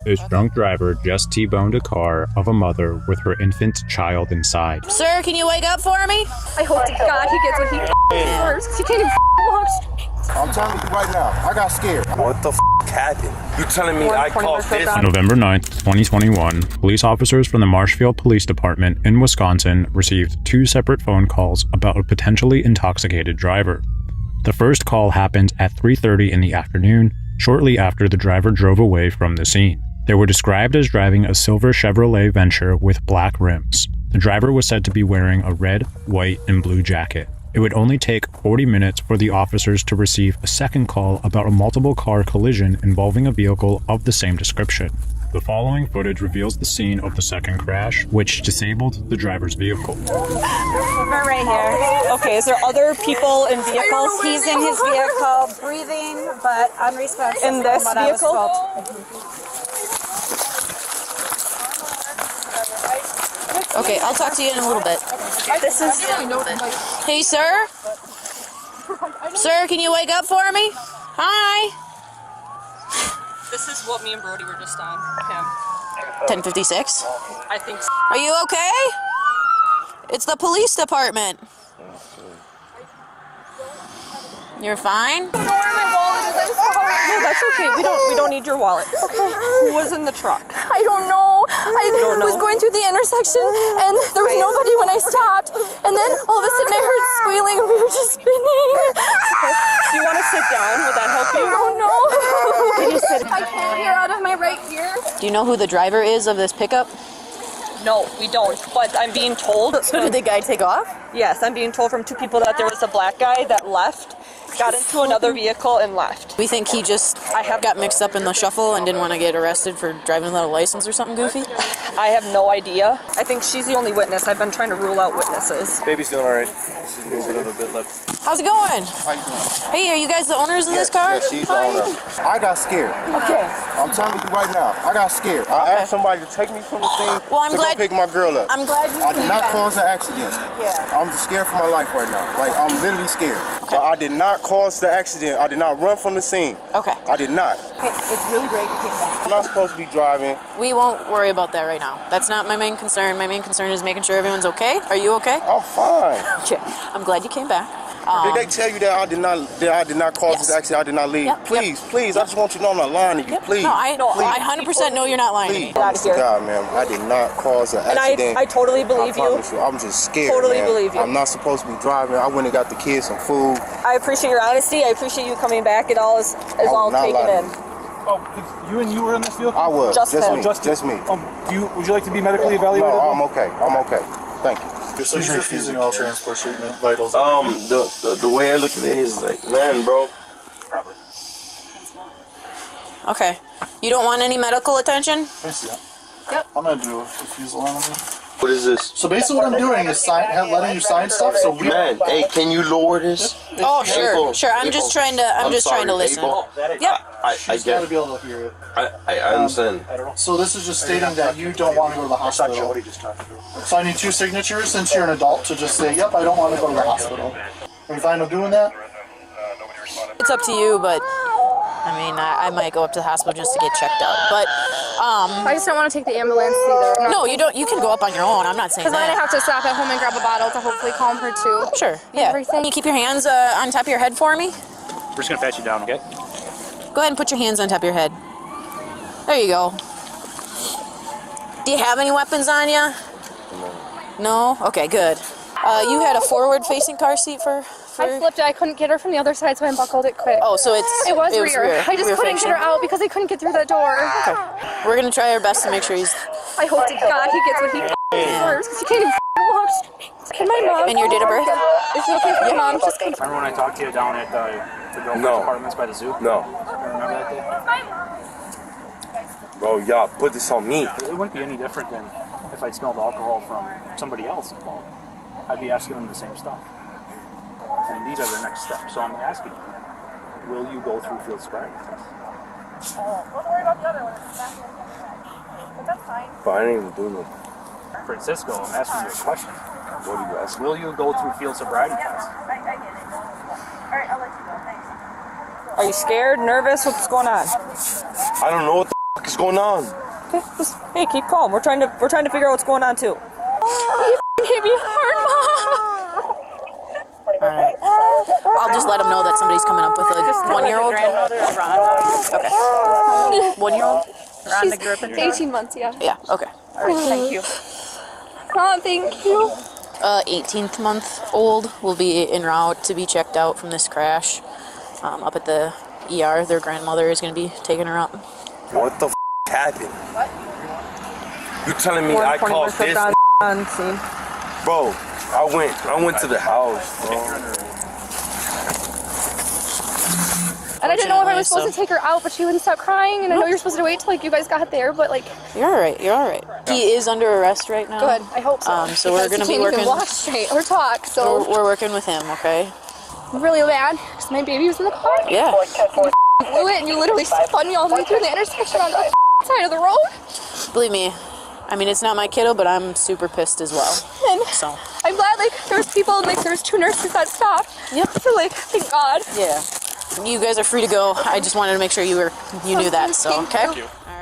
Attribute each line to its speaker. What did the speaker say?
Speaker 1: This drunk driver just T-boned a car of a mother with her infant child inside.
Speaker 2: Sir, can you wake up for me?
Speaker 3: I hope to God he gets what he deserves. He can't even walk straight.
Speaker 4: I'm telling you right now, I got scared.
Speaker 5: What the happened? You telling me I caused this?
Speaker 1: On November 9th, 2021, police officers from the Marshfield Police Department in Wisconsin received 2 separate phone calls about a potentially intoxicated driver. The first call happened at 3:30 in the afternoon, shortly after the driver drove away from the scene. They were described as driving a silver Chevrolet Venture with black rims. The driver was said to be wearing a red, white, and blue jacket. It would only take 40 minutes for the officers to receive a second call about a multiple car collision involving a vehicle of the same description. The following footage reveals the scene of the second crash, which disabled the driver's vehicle.
Speaker 3: We're right here. Okay, is there other people in vehicles?
Speaker 6: He's in his vehicle, breathing, but unresponsive.
Speaker 3: In this vehicle?
Speaker 2: Okay, I'll talk to you in a little bit.
Speaker 3: This is...
Speaker 2: Hey, sir? Sir, can you wake up for me? Hi.
Speaker 3: This is what me and Brody were just on. Him.
Speaker 2: 1056?
Speaker 3: I think so.
Speaker 2: Are you okay? It's the police department. You're fine?
Speaker 3: No, that's okay. We don't need your wallet. Okay. Who was in the truck?
Speaker 6: I don't know. I was going through the intersection and there was nobody when I stopped. And then all of a sudden I heard squealing and we were just spinning.
Speaker 3: Do you want to sit down? Would that help you?
Speaker 6: I don't know. Can you sit? I can't hear out of my right ear.
Speaker 2: Do you know who the driver is of this pickup?
Speaker 3: No, we don't. But I'm being told.
Speaker 2: So did the guy take off?
Speaker 3: Yes, I'm being told from 2 people that there was a black guy that left, got into another vehicle and left.
Speaker 2: We think he just got mixed up in the shuffle and didn't want to get arrested for driving without a license or something goofy?
Speaker 3: I have no idea. I think she's the only witness. I've been trying to rule out witnesses.
Speaker 5: Baby's doing alright. She's a little bit left.
Speaker 2: How's it going?
Speaker 4: How you doing?
Speaker 2: Hey, are you guys the owners of this car?
Speaker 4: Yeah, she's the owner. I got scared.
Speaker 3: Okay.
Speaker 4: I'm telling you right now, I got scared. I asked somebody to take me from the scene
Speaker 2: Well, I'm
Speaker 4: to
Speaker 2: glad-
Speaker 4: go pick my girl up.
Speaker 2: I'm glad you
Speaker 4: I did
Speaker 2: came
Speaker 4: not
Speaker 2: back.
Speaker 4: cause an accident.
Speaker 2: Yeah.
Speaker 4: I'm just scared for my life right now. Like, I'm literally scared. So I did not cause the accident. I did not run from the scene.
Speaker 2: Okay.
Speaker 4: I did not.
Speaker 2: It's really great you came back.
Speaker 4: I'm not supposed to be driving.
Speaker 2: We won't worry about that right now. That's not my main concern. My main concern is making sure everyone's okay. Are you okay?
Speaker 4: I'm fine.
Speaker 2: Okay. I'm glad you came back.
Speaker 4: Did they tell you that I did not cause this accident? I did not leave.
Speaker 2: Yep,
Speaker 4: Please, I just want you to know I'm not lying to you. Please.
Speaker 2: No, I 100% know you're not lying to me.
Speaker 3: Get out of here.
Speaker 4: God, man, I did not cause an
Speaker 3: And
Speaker 4: accident.
Speaker 3: I totally believe
Speaker 4: I promise you. I'm just scared.
Speaker 3: Totally
Speaker 4: man.
Speaker 3: believe you.
Speaker 4: I'm not supposed to be driving. I went and got the kids some food.
Speaker 3: I appreciate your honesty. I appreciate you coming back. It all is all
Speaker 4: not
Speaker 3: taken
Speaker 4: lying.
Speaker 3: in.
Speaker 7: Oh, you were in this vehicle?
Speaker 4: I was.
Speaker 3: Just him.
Speaker 4: me. Just me.
Speaker 7: Would you like to be medically evaluated?
Speaker 4: No, I'm okay. I'm okay. Thank you.
Speaker 8: She's refusing all transport treatment, vitals.
Speaker 5: The way I look at it is like, man, bro.
Speaker 8: Probably.
Speaker 2: Okay. You don't want any medical attention?
Speaker 8: Yes, yeah. Yep. I'm gonna do a refusal on it.
Speaker 5: What is this?
Speaker 8: So basically, what I'm doing is letting you sign stuff. So we.
Speaker 5: Man, hey, can you lower this?
Speaker 2: Oh, sure. I'm just trying to listen. Yep.
Speaker 5: I
Speaker 8: She's
Speaker 5: get
Speaker 8: gotta be able to hear it.
Speaker 5: I understand.
Speaker 8: So this is just stating that you don't want to go to the hospital. So I need 2 signatures since you're an adult to just say, yep, I don't want to go to the hospital. Are you fine with doing that?
Speaker 2: It's up to you, but I mean, I might go up to the hospital just to get checked out. But
Speaker 6: I just don't want to take the ambulance either.
Speaker 2: no, you don't. You can go up on your own. I'm not saying
Speaker 6: Because then I
Speaker 2: that.
Speaker 6: have to stop at home and grab a bottle to hopefully calm her too.
Speaker 2: Sure. Yeah.
Speaker 6: Everything.
Speaker 2: Can you keep your hands on top of your head for me?
Speaker 7: We're just gonna pat you down, okay?
Speaker 2: Go ahead and put your hands on top of your head. There you go. Do you have any weapons on you? No? Okay, good. You had a forward-facing car seat for...
Speaker 6: I flipped it. I couldn't get her from the other side, so I unbuckled it quick.
Speaker 2: Oh, so it
Speaker 6: was rear. I just couldn't
Speaker 2: facing.
Speaker 6: get her out because I couldn't get through that door.
Speaker 2: Okay. We're going to try our best to make sure he's...
Speaker 6: I hope to God he gets what he deserves because he can't even walk straight. Can my mom...
Speaker 2: And your date of birth?
Speaker 6: Is it okay for mom just come...
Speaker 7: Remember when I talked to you down at the girlfriend's apartments by the zoo?
Speaker 5: No.
Speaker 7: Remember that day?
Speaker 5: Bro, y'all put this on me.
Speaker 7: It wouldn't be any different than if I'd smelled alcohol from somebody else involved. I'd be asking them the same stuff. And these are the next steps. So I'm asking you, will you go through field sobriety test?
Speaker 6: Don't worry about the other one. But that's fine.
Speaker 5: But I didn't even do nothing.
Speaker 7: Francisco, I'm asking you a question.
Speaker 5: What do you ask?
Speaker 7: Will you go through field sobriety test?
Speaker 6: I get it. Alright, I'll let you go. Thanks.
Speaker 3: Are you scared, nervous? What's going on?
Speaker 5: I don't know what the What is going on?
Speaker 3: Okay, just, hey, keep calm. We're trying to figure out what's going on too.
Speaker 6: You hit me hard, Mom.
Speaker 2: Alright. I'll just let him know that somebody's coming up with a 1-year-old. Okay. 1-year-old?
Speaker 6: She's 18 months, yeah.
Speaker 2: Yeah, okay.
Speaker 3: Alright, thank you.
Speaker 6: Mom, thank you.
Speaker 2: 18th month old will be en route to be checked out from this crash. Up at the ER, their grandmother is going to be taking her up.
Speaker 5: What the happened? What? You telling me I caused this?
Speaker 3: On scene.
Speaker 5: Bro, I went to the house, bro.
Speaker 6: And I didn't know if I was supposed to take her out, but she wouldn't stop crying. And I know you're supposed to wait till like you guys got there, but like.
Speaker 2: You're all right. You're all right. He is under arrest right now.
Speaker 6: Good. I hope so.
Speaker 2: So we're going to be working.
Speaker 6: He can't even walk straight or talk. So
Speaker 2: we're working with him. Okay.
Speaker 6: really bad because my baby was in the car.
Speaker 2: Yeah.
Speaker 6: You blew it and you literally spun me all the way through the intersection on the side of the road.
Speaker 2: Believe me, I mean, it's not my kiddo, but I'm super pissed as well.
Speaker 6: And
Speaker 2: so
Speaker 6: I'm glad like there was people, like there was 2 nurses that stopped.
Speaker 2: Yep.
Speaker 6: So like, thank God.
Speaker 2: Yeah. You guys are free to go. I just wanted to make sure you knew that. So okay.
Speaker 6: Thank you.
Speaker 2: All right.